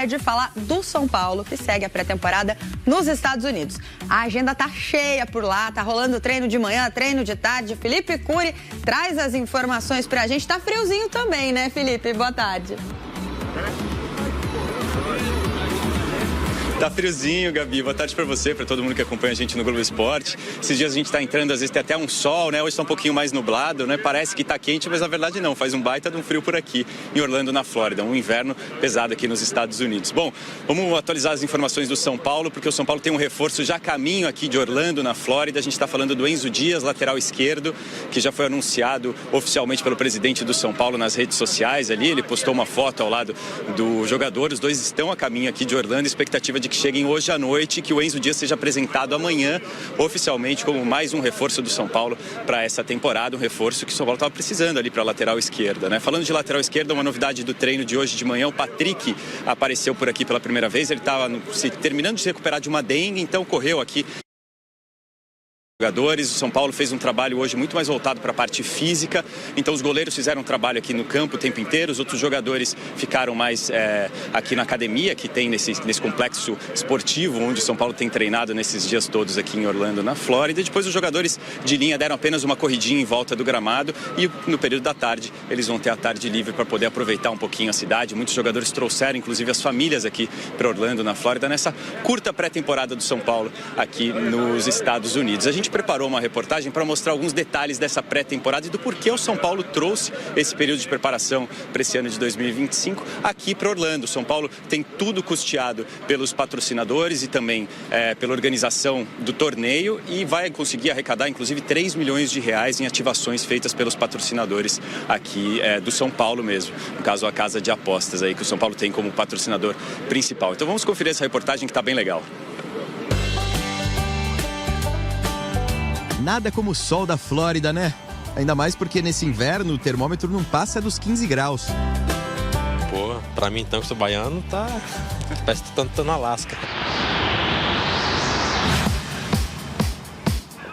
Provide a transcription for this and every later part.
de falar do São Paulo, que segue a pré-temporada nos Estados Unidos. A agenda tá cheia por lá, tá rolando treino de manhã, treino de tarde. Felipe Cury traz as informações pra gente. Tá friozinho também, né, Felipe? Boa tarde. Tá friozinho, Gabi. Boa tarde pra você, pra todo mundo que acompanha a gente no Globo Esporte. Esses dias a gente tá entrando, às vezes tem até um sol, né? Hoje tá um pouquinho mais nublado, né? Parece que tá quente, mas na verdade não. Faz um baita de um frio por aqui, em Orlando, na Flórida. Um inverno pesado aqui nos Estados Unidos. Bom, vamos atualizar as informações do São Paulo, porque o São Paulo tem um reforço já a caminho aqui de Orlando, na Flórida. A gente tá falando do Enzo Dias, lateral esquerdo, que já foi anunciado oficialmente pelo presidente do São Paulo nas redes sociais ali. Ele postou uma foto ao lado do jogador. Os dois estão a caminho aqui de Orlando. Expectativa de que cheguem hoje à noite, que o Enzo Dias seja apresentado amanhã oficialmente como mais um reforço do São Paulo para essa temporada, um reforço que o São Paulo estava precisando ali para a lateral esquerda, né? Falando de lateral esquerda, uma novidade do treino de hoje de manhã, o Patrick apareceu por aqui pela primeira vez. Ele estava terminando de se recuperar de uma dengue, então correu aqui. Jogadores, o São Paulo fez um trabalho hoje muito mais voltado para a parte física, então os goleiros fizeram um trabalho aqui no campo o tempo inteiro, os outros jogadores ficaram mais aqui na academia que tem nesse complexo esportivo onde o São Paulo tem treinado nesses dias todos aqui em Orlando, na Flórida. E depois os jogadores de linha deram apenas uma corridinha em volta do gramado e no período da tarde eles vão ter a tarde livre para poder aproveitar um pouquinho a cidade. Muitos jogadores trouxeram inclusive as famílias aqui para Orlando, na Flórida, nessa curta pré-temporada do São Paulo aqui nos Estados Unidos. A gente preparou uma reportagem para mostrar alguns detalhes dessa pré-temporada e do porquê o São Paulo trouxe esse período de preparação para esse ano de 2025 aqui para Orlando. O São Paulo tem tudo custeado pelos patrocinadores e também pela organização do torneio e vai conseguir arrecadar inclusive 3 milhões de reais em ativações feitas pelos patrocinadores aqui do São Paulo mesmo. No caso, a casa de apostas aí que o São Paulo tem como patrocinador principal. Então vamos conferir essa reportagem que está bem legal. Nada como o sol da Flórida, né? Ainda mais porque nesse inverno o termômetro não passa dos 15 graus. Pô, pra mim então que sou baiano, parece que tô no Alasca.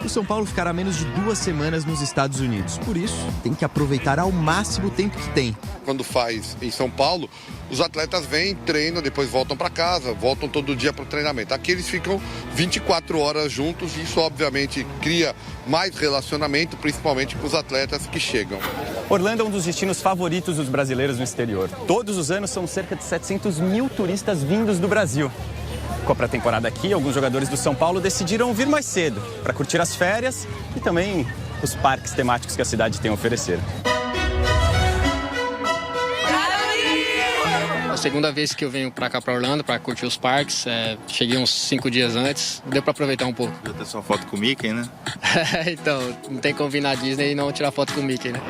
O São Paulo ficará menos de 2 semanas nos Estados Unidos. Por isso, tem que aproveitar ao máximo o tempo que tem. Quando faz em São Paulo, os atletas vêm, treinam, depois voltam para casa, voltam todo dia para o treinamento. Aqui eles ficam 24 horas juntos e isso obviamente cria mais relacionamento, principalmente com os atletas que chegam. Orlando é um dos destinos favoritos dos brasileiros no exterior. Todos os anos são cerca de 700 mil turistas vindos do Brasil. Com a pré-temporada aqui, alguns jogadores do São Paulo decidiram vir mais cedo para curtir as férias e também os parques temáticos que a cidade tem a oferecer. A segunda vez que eu venho pra cá, pra Orlando, pra curtir os parques. Cheguei uns 5 dias antes, deu pra aproveitar um pouco. Deu até sua foto com o Mickey, né? Então, não tem como vir na Disney e não tirar foto com o Mickey, né?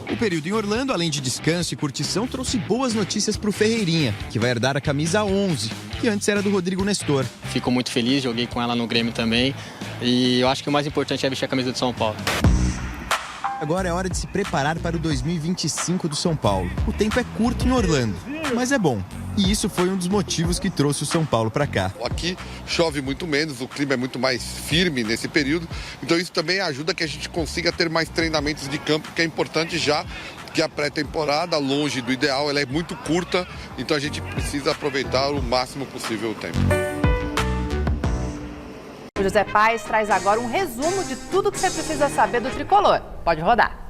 O período em Orlando, além de descanso e curtição, trouxe boas notícias para o Ferreirinha, que vai herdar a camisa 11, que antes era do Rodrigo Nestor. Fico muito feliz, joguei com ela no Grêmio também. E eu acho que o mais importante é vestir a camisa do São Paulo. Agora é hora de se preparar para o 2025 do São Paulo. O tempo é curto em Orlando, mas é bom. E isso foi um dos motivos que trouxe o São Paulo para cá. Aqui chove muito menos, o clima é muito mais firme nesse período. Então isso também ajuda que a gente consiga ter mais treinamentos de campo, que é importante já que a pré-temporada, longe do ideal, ela é muito curta. Então a gente precisa aproveitar o máximo possível o tempo. O José Paes traz agora um resumo de tudo que você precisa saber do tricolor. Pode rodar.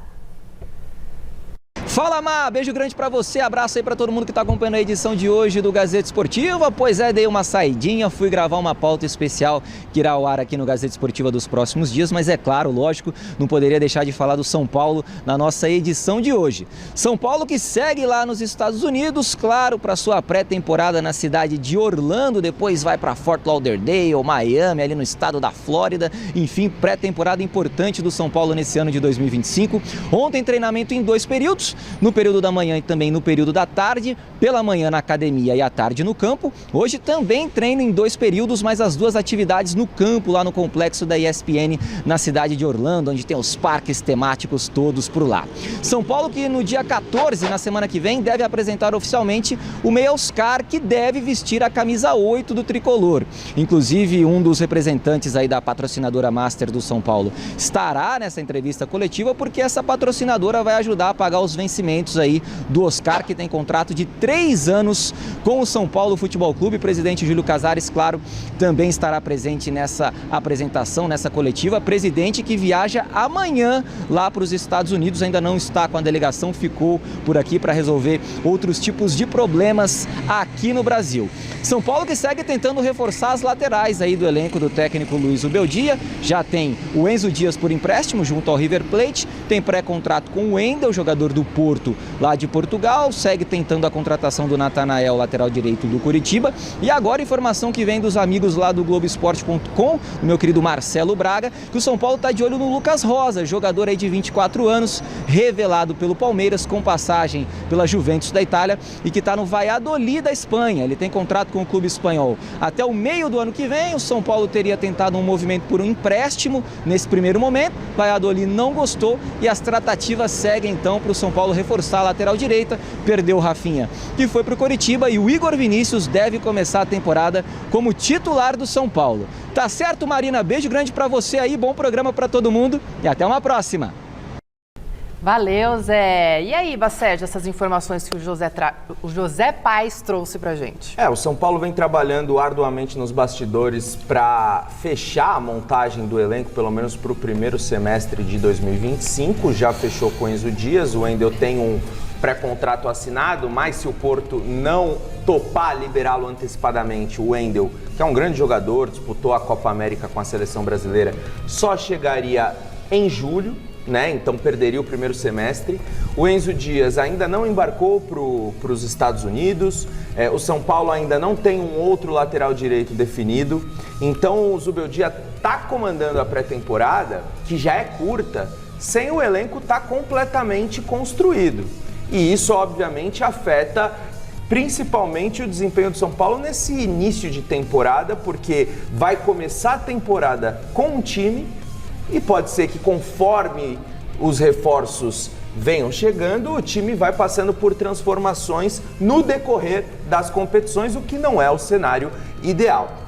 Fala, Má! Beijo grande pra você, abraço aí pra todo mundo que tá acompanhando a edição de hoje do Gazeta Esportiva. Pois é, dei uma saidinha, fui gravar uma pauta especial que irá ao ar aqui no Gazeta Esportiva dos próximos dias, mas é claro, lógico, não poderia deixar de falar do São Paulo na nossa edição de hoje. São Paulo que segue lá nos Estados Unidos, claro, para sua pré-temporada na cidade de Orlando, depois vai para Fort Lauderdale, Miami, ali no estado da Flórida. Enfim, pré-temporada importante do São Paulo nesse ano de 2025. Ontem treinamento em 2 períodos, no período da manhã e também no período da tarde, pela manhã na academia e à tarde no campo. Hoje também treino em 2 períodos, mas as 2 atividades no campo, lá no complexo da ESPN, na cidade de Orlando, onde tem os parques temáticos todos por lá. São Paulo que no dia 14, na semana que vem, deve apresentar oficialmente o meia Oscar, que deve vestir a camisa 8 do tricolor. Inclusive, um dos representantes aí da patrocinadora Master do São Paulo estará nessa entrevista coletiva, porque essa patrocinadora vai ajudar a pagar os vencimentos agradecimentos aí do Oscar, que tem contrato de 3 anos com o São Paulo Futebol Clube. O presidente Júlio Casares, claro, também estará presente nessa apresentação, nessa coletiva. Presidente que viaja amanhã lá para os Estados Unidos, ainda não está com a delegação, ficou por aqui para resolver outros tipos de problemas aqui no Brasil. São Paulo que segue tentando reforçar as laterais aí do elenco do técnico Luiz Ubeldia. Já tem o Enzo Dias por empréstimo junto ao River Plate, tem pré-contrato com o Wendel, jogador do Porto lá de Portugal, segue tentando a contratação do Natanael, lateral direito do Coritiba. E agora informação que vem dos amigos lá do Globoesporte.com, do meu querido Marcelo Braga, que o São Paulo está de olho no Lucas Rosa, jogador aí de 24 anos, revelado pelo Palmeiras com passagem pela Juventus da Itália e que está no Valladolid da Espanha. Ele tem contrato com o clube espanhol até o meio do ano que vem. O São Paulo teria tentado um movimento por um empréstimo nesse primeiro momento, Valladolid não gostou e as tratativas seguem então para o São Paulo reforçar a lateral direita. Perdeu o Rafinha, que foi para o Coritiba, e o Igor Vinícius deve começar a temporada como titular do São Paulo. Tá certo, Marina? Beijo grande para você aí, bom programa para todo mundo e até uma próxima. Valeu, Zé. E aí, Bacete, essas informações que o José Paes trouxe pra gente? O São Paulo vem trabalhando arduamente nos bastidores para fechar a montagem do elenco, pelo menos para o primeiro semestre de 2025. Já fechou com Enzo Dias, o Wendel tem um pré-contrato assinado, mas se o Porto não topar liberá-lo antecipadamente, o Wendel, que é um grande jogador, disputou a Copa América com a seleção brasileira, só chegaria em julho, né? Então perderia o primeiro semestre. O Enzo Dias ainda não embarcou para os Estados Unidos. O São Paulo ainda não tem um outro lateral direito definido. Então o Zubeldia está comandando a pré-temporada, que já é curta, sem o elenco estar completamente construído. E isso obviamente afeta principalmente o desempenho do São Paulo nesse início de temporada, porque vai começar a temporada com um time e pode ser que conforme os reforços venham chegando, o time vai passando por transformações no decorrer das competições, o que não é o cenário ideal.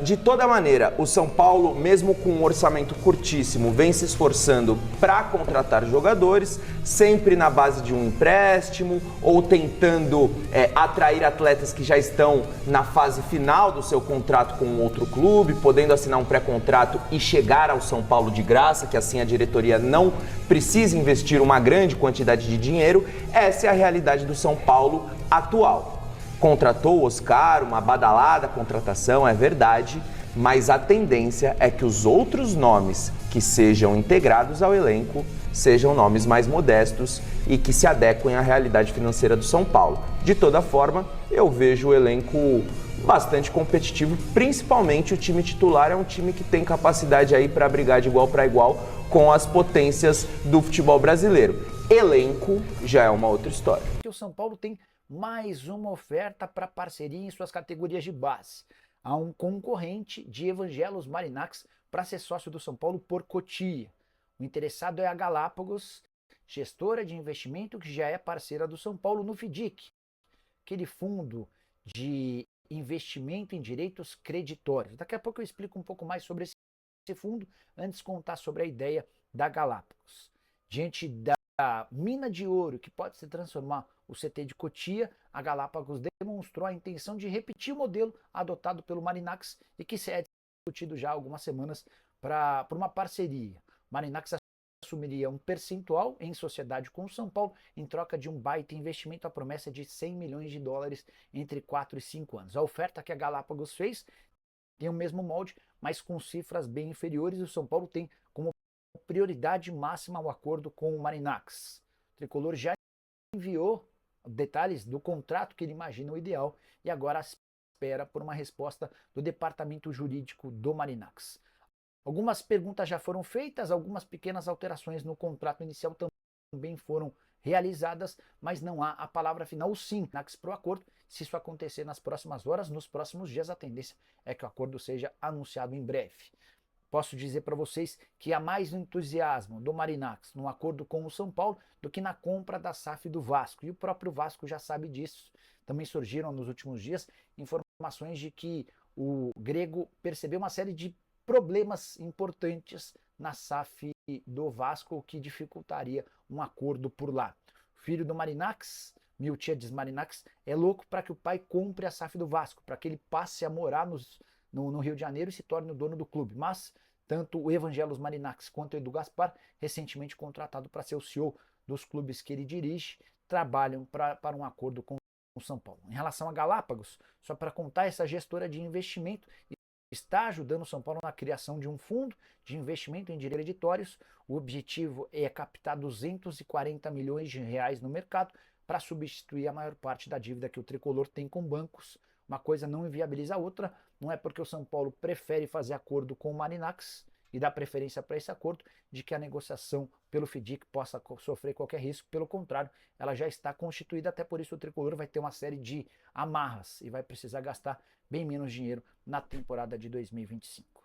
De toda maneira, o São Paulo, mesmo com um orçamento curtíssimo, vem se esforçando para contratar jogadores, sempre na base de um empréstimo ou tentando atrair atletas que já estão na fase final do seu contrato com um outro clube, podendo assinar um pré-contrato e chegar ao São Paulo de graça, que assim a diretoria não precisa investir uma grande quantidade de dinheiro. Essa é a realidade do São Paulo atual. Contratou o Oscar, uma badalada contratação, é verdade, mas a tendência é que os outros nomes que sejam integrados ao elenco sejam nomes mais modestos e que se adequem à realidade financeira do São Paulo. De toda forma, eu vejo o elenco bastante competitivo, principalmente o time titular é um time que tem capacidade aí para brigar de igual para igual com as potências do futebol brasileiro. Elenco já é uma outra história. O São Paulo tem mais uma oferta para parceria em suas categorias de base. Há um concorrente de Evangelos Marinax para ser sócio do São Paulo por Cotia. O interessado é a Galápagos, gestora de investimento que já é parceira do São Paulo no FDIC, aquele fundo de investimento em direitos creditórios. Daqui a pouco eu explico um pouco mais sobre esse fundo, antes de contar sobre a ideia da Galápagos. Diante da mina de ouro que pode se transformar o CT de Cotia, a Galápagos demonstrou a intenção de repetir o modelo adotado pelo Marinax e que se é discutido já há algumas semanas para uma parceria. Marinax assumiria um percentual em sociedade com o São Paulo em troca de um baita investimento à promessa de 100 milhões de dólares entre 4 e 5 anos. A oferta que a Galápagos fez tem o mesmo molde, mas com cifras bem inferiores. O São Paulo tem como prioridade máxima o acordo com o Marinax. O tricolor já enviou detalhes do contrato que ele imagina o ideal e agora espera por uma resposta do departamento jurídico do Marinax. Algumas perguntas já foram feitas, algumas pequenas alterações no contrato inicial também foram realizadas, mas não há a palavra final, sim, para o acordo. Se isso acontecer nas próximas horas, nos próximos dias, a tendência é que o acordo seja anunciado em breve. Posso dizer para vocês que há mais entusiasmo do Marinax no acordo com o São Paulo do que na compra da SAF do Vasco. E o próprio Vasco já sabe disso. Também surgiram nos últimos dias informações de que o grego percebeu uma série de problemas importantes na SAF do Vasco, o que dificultaria um acordo por lá. filho do Marinacci, Miltiades Marinacci, é louco para que o pai compre a SAF do Vasco, para que ele passe a morar no Rio de Janeiro e se torne o dono do clube. Mas tanto o Evangelos Marinacci quanto o Edu Gaspar, recentemente contratado para ser o CEO dos clubes que ele dirige, trabalham para um acordo com o São Paulo. Em relação a Galápagos, só para contar, essa gestora de investimento está ajudando o São Paulo na criação de um fundo de investimento em direitos creditórios. O objetivo é captar 240 milhões de reais no mercado para substituir a maior parte da dívida que o tricolor tem com bancos. Uma coisa não inviabiliza a outra, não é porque o São Paulo prefere fazer acordo com o Marinacci e dá preferência para esse acordo de que a negociação pelo FDIC possa sofrer qualquer risco. Pelo contrário, ela já está constituída, até por isso o tricolor vai ter uma série de amarras e vai precisar gastar bem menos dinheiro na temporada de 2025.